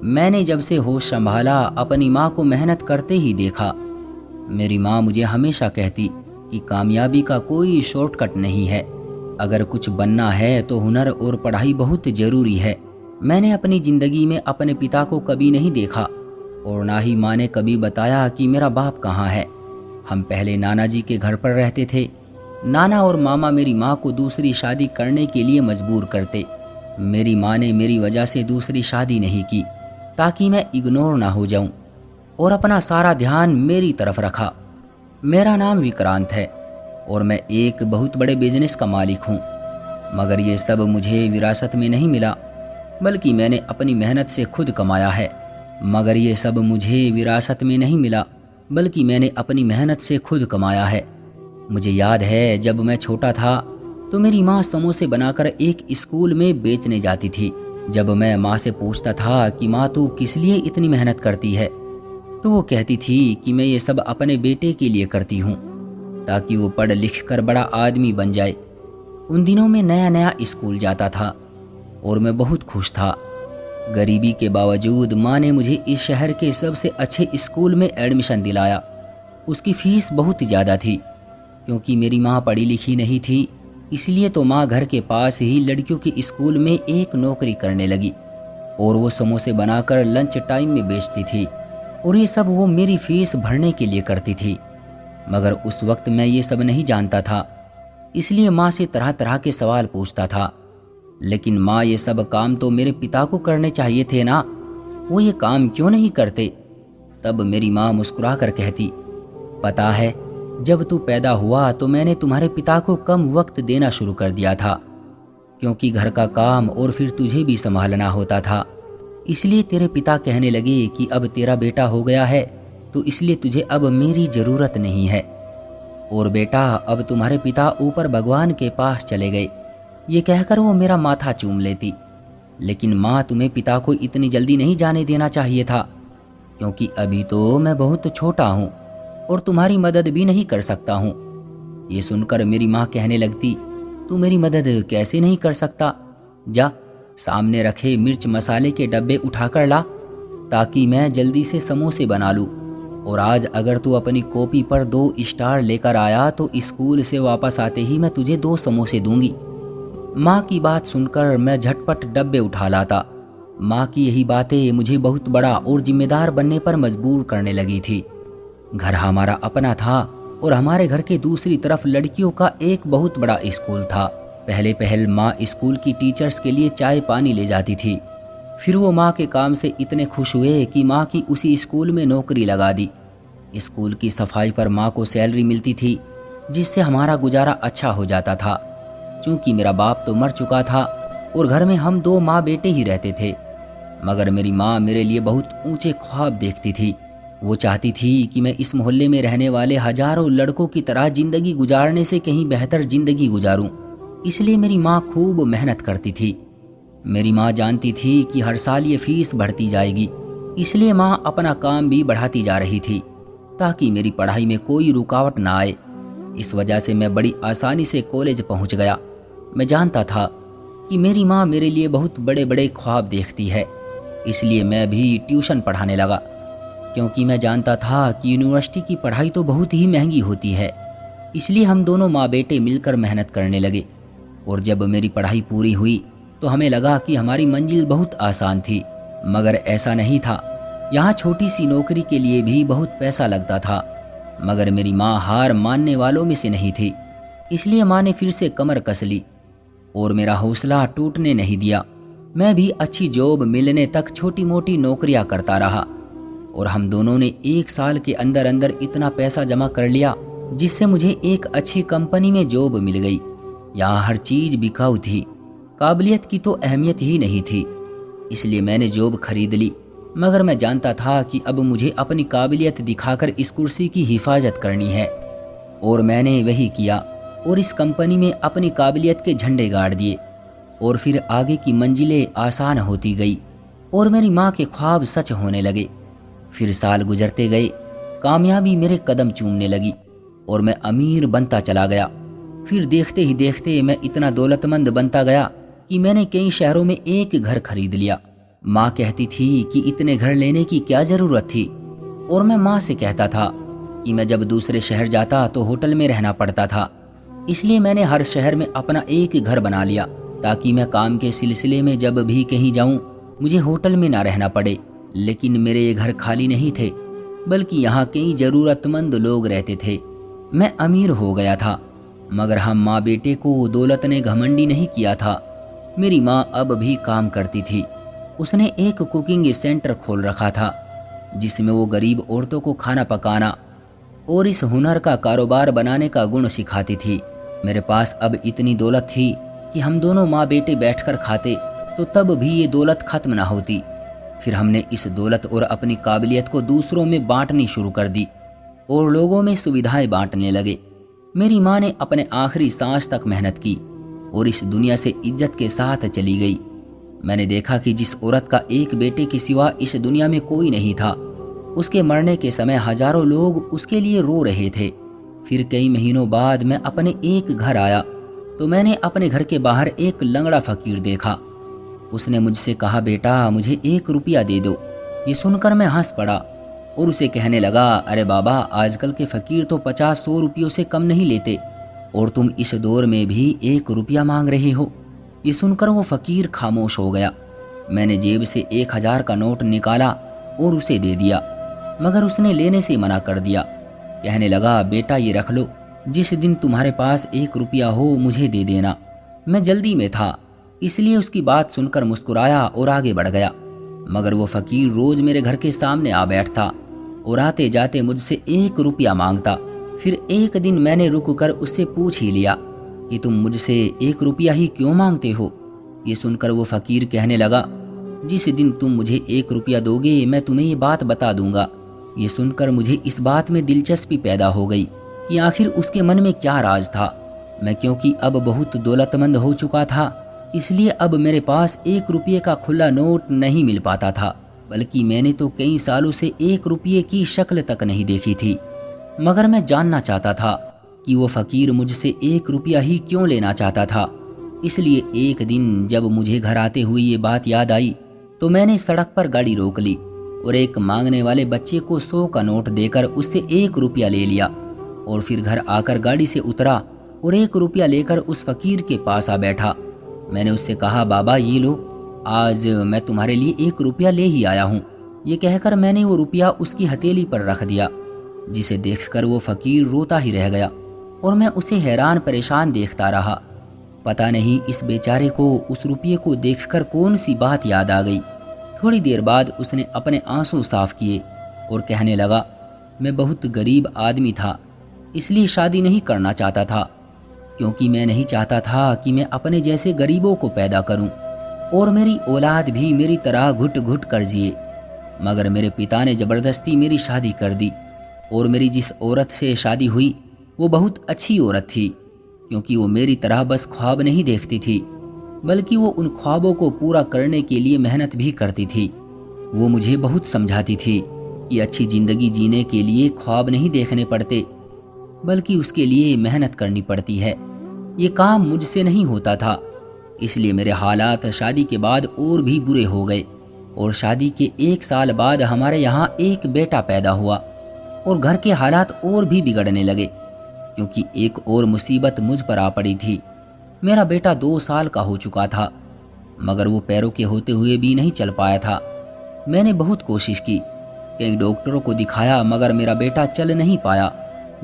मैंने जब से होश संभाला अपनी माँ को मेहनत करते ही देखा। मेरी माँ मुझे हमेशा कहती कि कामयाबी का कोई शॉर्टकट नहीं है, अगर कुछ बनना है तो हुनर और पढ़ाई बहुत ज़रूरी है। मैंने अपनी ज़िंदगी में अपने पिता को कभी नहीं देखा और ना ही माँ ने कभी बताया कि मेरा बाप कहाँ है। हम पहले नाना जी के घर पर रहते थे। नाना और मामा मेरी माँ को दूसरी शादी करने के लिए मजबूर करते। मेरी माँ ने मेरी वजह से दूसरी शादी नहीं की ताकि मैं इग्नोर ना हो जाऊं और अपना सारा ध्यान मेरी तरफ रखा। मेरा नाम विक्रांत है और मैं एक बहुत बड़े बिजनेस का मालिक हूँ, मगर ये सब मुझे विरासत में नहीं मिला, बल्कि मैंने अपनी मेहनत से खुद कमाया है। मगर ये सब मुझे विरासत में नहीं मिला, बल्कि मैंने अपनी मेहनत से खुद कमाया है। मुझे याद है जब मैं छोटा था तो मेरी माँ समोसे बनाकर एक स्कूल में बेचने जाती थी। जब मैं माँ से पूछता था कि माँ तू किस लिए इतनी मेहनत करती है, तो वो कहती थी कि मैं ये सब अपने बेटे के लिए करती हूँ ताकि वो पढ़ लिख कर बड़ा आदमी बन जाए। उन दिनों में नया नया स्कूल जाता था और मैं बहुत खुश था। गरीबी के बावजूद माँ ने मुझे इस शहर के सबसे अच्छे स्कूल में एडमिशन दिलाया। उसकी फीस बहुत ज़्यादा थी क्योंकि मेरी माँ पढ़ी लिखी नहीं थी, इसलिए तो माँ घर के पास ही लड़कियों के स्कूल में एक नौकरी करने लगी और वो समोसे बनाकर लंच टाइम में बेचती थी और ये सब वो मेरी फीस भरने के लिए करती थी। मगर उस वक्त मैं ये सब नहीं जानता था, इसलिए माँ से तरह तरह के सवाल पूछता था। लेकिन माँ ये सब काम तो मेरे पिता को करने चाहिए थे ना, वो ये काम क्यों नहीं करते? तब मेरी माँ मुस्कुरा कर कहती, पता है जब तू पैदा हुआ तो मैंने तुम्हारे पिता को कम वक्त देना शुरू कर दिया था, क्योंकि घर का काम और फिर तुझे भी संभालना होता था। इसलिए तेरे पिता कहने लगे कि अब तेरा बेटा हो गया है तो इसलिए तुझे अब मेरी ज़रूरत नहीं है। और बेटा अब तुम्हारे पिता ऊपर भगवान के पास चले गए, ये कहकर वो मेरा माथा चूम लेती। लेकिन माँ तुम्हें पिता को इतनी जल्दी नहीं जाने देना चाहिए था, क्योंकि अभी तो मैं बहुत छोटा हूँ और तुम्हारी मदद भी नहीं कर सकता हूँ। ये सुनकर मेरी माँ कहने लगती, तू मेरी मदद कैसे नहीं कर सकता? जा सामने रखे मिर्च मसाले के डब्बे उठाकर ला ताकि मैं जल्दी से समोसे बना लूँ। और आज अगर तू अपनी कॉपी पर 2 स्टार लेकर आया तो स्कूल से वापस आते ही मैं तुझे 2 समोसे दूंगी। माँ की बात सुनकर मैं झटपट डब्बे उठा लाता। माँ की यही बातें मुझे बहुत बड़ा और जिम्मेदार बनने पर मजबूर करने लगी थी। घर हमारा अपना था और हमारे घर के दूसरी तरफ लड़कियों का एक बहुत बड़ा स्कूल था। पहले पहल माँ स्कूल की टीचर्स के लिए चाय पानी ले जाती थी। फिर वो माँ के काम से इतने खुश हुए कि माँ की उसी स्कूल में नौकरी लगा दी। स्कूल की सफाई पर माँ को सैलरी मिलती थी, जिससे हमारा गुजारा अच्छा हो जाता था। चूँकि मेरा बाप तो मर चुका था और घर में हम 2 माँ बेटे ही रहते थे, मगर मेरी माँ मेरे लिए बहुत ऊंचे ख्वाब देखती थी। वो चाहती थी कि मैं इस मोहल्ले में रहने वाले हजारों लड़कों की तरह जिंदगी गुजारने से कहीं बेहतर जिंदगी गुजारूं। इसलिए मेरी माँ खूब मेहनत करती थी। मेरी माँ जानती थी कि हर साल ये फीस बढ़ती जाएगी, इसलिए माँ अपना काम भी बढ़ाती जा रही थी ताकि मेरी पढ़ाई में कोई रुकावट ना आए। इस वजह से मैं बड़ी आसानी से कॉलेज पहुँच गया। मैं जानता था कि मेरी माँ मेरे लिए बहुत बड़े बड़े ख्वाब देखती है, इसलिए मैं भी ट्यूशन पढ़ाने लगा, क्योंकि मैं जानता था कि यूनिवर्सिटी की पढ़ाई तो बहुत ही महंगी होती है। इसलिए हम दोनों माँ बेटे मिलकर मेहनत करने लगे और जब मेरी पढ़ाई पूरी हुई तो हमें लगा कि हमारी मंजिल बहुत आसान थी, मगर ऐसा नहीं था। यहाँ छोटी सी नौकरी के लिए भी बहुत पैसा लगता था, मगर मेरी माँ हार मानने वालों में से नहीं थी। इसलिए माँ ने फिर से कमर कस ली और मेरा हौसला टूटने नहीं दिया। मैं भी अच्छी जॉब मिलने तक छोटी मोटी नौकरियाँ करता रहा और हम दोनों ने 1 साल के अंदर अंदर इतना पैसा जमा कर लिया जिससे मुझे एक अच्छी कंपनी में जॉब मिल गई। यहाँ हर चीज़ बिकाऊ थी, काबिलियत की तो अहमियत ही नहीं थी। इसलिए मैंने जॉब खरीद ली, मगर मैं जानता था कि अब मुझे अपनी काबिलियत दिखाकर इस कुर्सी की हिफाजत करनी है। और मैंने वही किया और इस कंपनी में अपनी काबिलियत के झंडे गाड़ दिए और फिर आगे की मंजिलें आसान होती गई और मेरी माँ के ख्वाब सच होने लगे। फिर साल गुजरते गए, कामयाबी मेरे कदम चूमने लगी और मैं अमीर बनता चला गया। फिर देखते ही देखते मैं इतना दौलतमंद बनता गया कि मैंने कई शहरों में एक घर खरीद लिया माँ कहती थी कि इतने घर लेने की क्या ज़रूरत थी, और मैं माँ से कहता था कि मैं जब दूसरे शहर जाता तो होटल में रहना पड़ता था। इसलिए मैंने हर शहर में अपना एक घर बना लिया ताकि मैं काम के सिलसिले में जब भी कहीं जाऊं मुझे होटल में ना रहना पड़े। लेकिन मेरे ये घर खाली नहीं थे, बल्कि यहाँ कई ज़रूरतमंद लोग रहते थे। मैं अमीर हो गया था, मगर हम माँ बेटे को दौलत ने घमंडी नहीं किया था। मेरी माँ अब भी काम करती थी। उसने एक कुकिंग सेंटर खोल रखा था जिसमें वो गरीब औरतों को खाना पकाना और इस हुनर का कारोबार बनाने का गुण सिखाती थी। मेरे पास अब इतनी दौलत थी कि हम दोनों माँ बेटे बैठकर खाते तो तब भी ये दौलत खत्म ना होती। फिर हमने इस दौलत और अपनी काबिलियत को दूसरों में बांटनी शुरू कर दी और लोगों में सुविधाएं बांटने लगे। मेरी माँ ने अपने आखिरी सांस तक मेहनत की और इस दुनिया से इज्जत के साथ चली गई। मैंने देखा कि जिस औरत का एक बेटे के सिवा इस दुनिया में कोई नहीं था, उसके मरने के समय हजारों लोग उसके लिए रो रहे थे। फिर कई महीनों बाद मैं अपने एक घर आया तो मैंने अपने घर के बाहर एक लंगड़ा फकीर देखा। उसने मुझसे कहा, बेटा मुझे 1 रुपया दे दो। ये सुनकर मैं हंस पड़ा और उसे कहने लगा, अरे बाबा, आजकल के फकीर तो 50-100 रुपयों से कम नहीं लेते और तुम इस दौर में भी 1 रुपया मांग रहे हो। ये सुनकर वो फकीर खामोश हो गया। मैंने जेब से 1000 का नोट निकाला और उसे दे दिया, मगर उसने लेने से मना कर दिया। कहने लगा, बेटा ये रख लो, जिस दिन तुम्हारे पास 1 रुपया हो मुझे दे देना। मैं जल्दी में था, इसलिए उसकी बात सुनकर मुस्कुराया और आगे बढ़ गया। मगर वो फकीर रोज मेरे घर के सामने आ बैठता और आते जाते मुझसे 1 रुपया मांगता। फिर एक दिन मैंने रुक कर उससे पूछ ही लिया कि तुम मुझसे 1 रुपया ही क्यों मांगते हो। ये सुनकर वो फकीर कहने लगा, जिस दिन तुम मुझे 1 रुपया दोगे मैं तुम्हें ये बात बता दूंगा। ये सुनकर मुझे इस बात में दिलचस्पी पैदा हो गई कि आखिर उसके मन में क्या राज था। मैं क्योंकि अब बहुत दौलतमंद हो चुका था, इसलिए अब मेरे पास 1 रुपये का खुला नोट नहीं मिल पाता था, बल्कि मैंने तो कई सालों से 1 रुपये की शक्ल तक नहीं देखी थी। मगर मैं जानना चाहता था कि वो फकीर मुझसे 1 रुपया ही क्यों लेना चाहता था। इसलिए एक दिन जब मुझे घर आते हुए ये बात याद आई तो मैंने सड़क पर गाड़ी रोक ली और एक मांगने वाले बच्चे को 100 का नोट देकर उससे 1 रुपया ले लिया और फिर घर आकर गाड़ी से उतरा और 1 रुपया लेकर उस फकीर के पास आ बैठा। मैंने उससे कहा, बाबा ये लो, आज मैं तुम्हारे लिए 1 रुपया ले ही आया हूँ। ये कहकर मैंने वो रुपया उसकी हथेली पर रख दिया, जिसे देखकर वो फकीर रोता ही रह गया और मैं उसे हैरान परेशान देखता रहा। पता नहीं इस बेचारे को उस रुपये को देखकर कौन सी बात याद आ गई। थोड़ी देर बाद उसने अपने आंसू साफ किए और कहने लगा, मैं बहुत गरीब आदमी था, इसलिए शादी नहीं करना चाहता था, क्योंकि मैं नहीं चाहता था कि मैं अपने जैसे गरीबों को पैदा करूं और मेरी औलाद भी मेरी तरह घुट घुट कर जिए। मगर मेरे पिता ने ज़बरदस्ती मेरी शादी कर दी और मेरी जिस औरत से शादी हुई वो बहुत अच्छी औरत थी, क्योंकि वो मेरी तरह बस ख्वाब नहीं देखती थी, बल्कि वो उन ख्वाबों को पूरा करने के लिए मेहनत भी करती थी। वो मुझे बहुत समझाती थी कि अच्छी ज़िंदगी जीने के लिए ख्वाब नहीं देखने पड़ते, बल्कि उसके लिए मेहनत करनी पड़ती है। ये काम मुझसे नहीं होता था, इसलिए मेरे हालात शादी के बाद और भी बुरे हो गए और शादी के 1 साल बाद हमारे यहाँ एक बेटा पैदा हुआ और घर के हालात और भी बिगड़ने लगे, क्योंकि एक और मुसीबत मुझ पर आ पड़ी थी। मेरा बेटा 2 साल का हो चुका था, मगर वो पैरों के होते हुए भी नहीं चल पाया था। मैंने बहुत कोशिश की, कई डॉक्टरों को दिखाया, मगर मेरा बेटा चल नहीं पाया।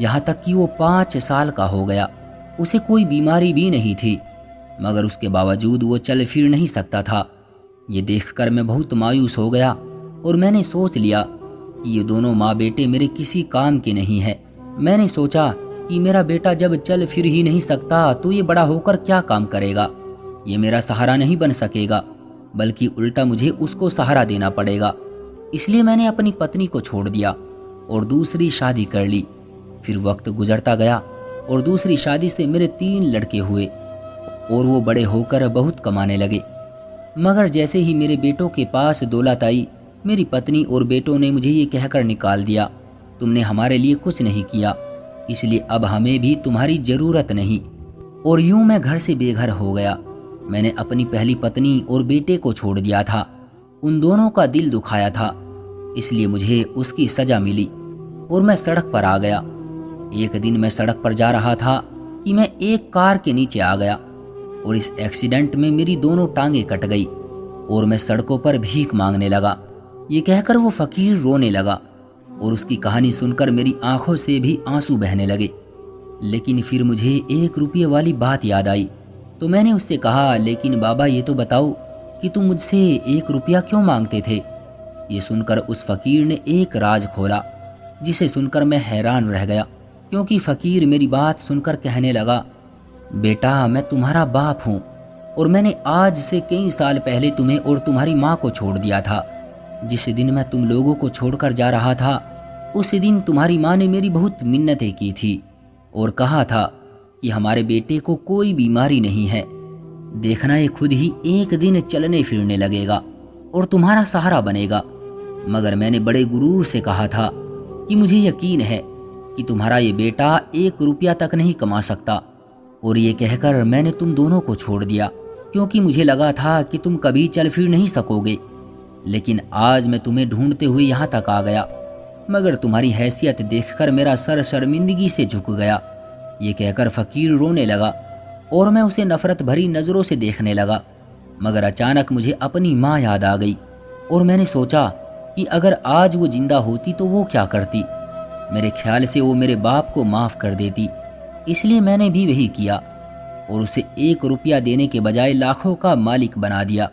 यहाँ तक कि वो 5 साल का हो गया। उसे कोई बीमारी भी नहीं थी, मगर उसके बावजूद वो चल फिर नहीं सकता था। ये देखकर मैं बहुत मायूस हो गया और मैंने सोच लिया कि ये दोनों माँ बेटे मेरे किसी काम के नहीं हैं। मैंने सोचा कि मेरा बेटा जब चल फिर ही नहीं सकता तो ये बड़ा होकर क्या काम करेगा। ये मेरा सहारा नहीं बन सकेगा, बल्कि उल्टा मुझे उसको सहारा देना पड़ेगा। इसलिए मैंने अपनी पत्नी को छोड़ दिया और दूसरी शादी कर ली। फिर वक्त गुजरता गया और दूसरी शादी से मेरे 3 लड़के हुए और वो बड़े होकर बहुत कमाने लगे। मगर जैसे ही मेरे बेटों के पास दौलत आई, मेरी पत्नी और बेटों ने मुझे ये कहकर निकाल दिया, तुमने हमारे लिए कुछ नहीं किया, इसलिए अब हमें भी तुम्हारी ज़रूरत नहीं। और यूं मैं घर से बेघर हो गया। मैंने अपनी पहली पत्नी और बेटे को छोड़ दिया था उन दोनों का दिल दुखाया था, इसलिए मुझे उसकी सजा मिली और मैं सड़क पर आ गया। एक दिन मैं सड़क पर जा रहा था कि मैं एक कार के नीचे आ गया और इस एक्सीडेंट में मेरी दोनों टांगें कट गई और मैं सड़कों पर भीख मांगने लगा। ये कहकर वो फकीर रोने लगा और उसकी कहानी सुनकर मेरी आंखों से भी आंसू बहने लगे। लेकिन फिर मुझे 1 रुपये वाली बात याद आई, तो मैंने उससे कहा, लेकिन बाबा ये तो बताओ कि तुम मुझसे 1 रुपया क्यों मांगते थे? ये सुनकर उस फकीर ने एक राज खोला, जिसे सुनकर मैं हैरान रह गया, क्योंकि फकीर मेरी बात सुनकर कहने लगा, बेटा मैं तुम्हारा बाप हूँ और मैंने आज से कई साल पहले तुम्हें और तुम्हारी माँ को छोड़ दिया था। जिस दिन मैं तुम लोगों को छोड़कर जा रहा था, उस दिन तुम्हारी माँ ने मेरी बहुत मिन्नतें की थी और कहा था कि हमारे बेटे को कोई बीमारी नहीं है, देखना ये खुद ही एक दिन चलने फिरने लगेगा और तुम्हारा सहारा बनेगा। मगर मैंने बड़े गुरूर से कहा था कि मुझे यकीन है कि तुम्हारा ये बेटा 1 रुपया तक नहीं कमा सकता, और ये कहकर मैंने तुम दोनों को छोड़ दिया, क्योंकि मुझे लगा था कि तुम कभी चल फिर नहीं सकोगे। लेकिन आज मैं तुम्हें ढूंढते हुए यहाँ तक आ गया, मगर तुम्हारी हैसियत देखकर मेरा सर शर्मिंदगी से झुक गया। ये कहकर फकीर रोने लगा और मैं उसे नफरत भरी नज़रों से देखने लगा। मगर अचानक मुझे अपनी माँ याद आ गई और मैंने सोचा कि अगर आज वो जिंदा होती तो वो क्या करती। मेरे ख्याल से वो मेरे बाप को माफ़ कर देती, इसलिए मैंने भी वही किया और उसे 1 रुपया देने के बजाय लाखों का मालिक बना दिया।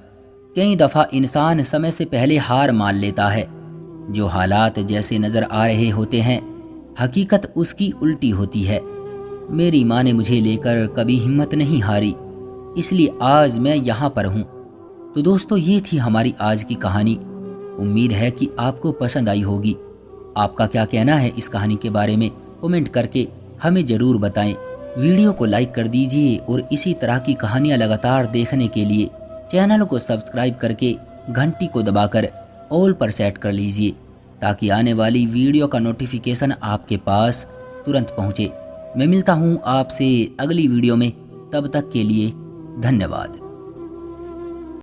कई दफ़ा इंसान समय से पहले हार मान लेता है। जो हालात जैसे नज़र आ रहे होते हैं, हकीकत उसकी उल्टी होती है। मेरी माँ ने मुझे लेकर कभी हिम्मत नहीं हारी, इसलिए आज मैं यहाँ पर हूँ। तो दोस्तों, ये थी हमारी आज की कहानी। उम्मीद है कि आपको पसंद आई होगी। आपका क्या कहना है इस कहानी के बारे में, कमेंट करके हमें ज़रूर बताएं। वीडियो को लाइक कर दीजिए और इसी तरह की कहानियाँ लगातार देखने के लिए चैनल को सब्सक्राइब करके घंटी को दबाकर ऑल पर सेट कर लीजिए, ताकि आने वाली वीडियो का नोटिफिकेशन आपके पास तुरंत पहुँचे। मैं मिलता हूँ आपसे अगली वीडियो में, तब तक के लिए धन्यवाद।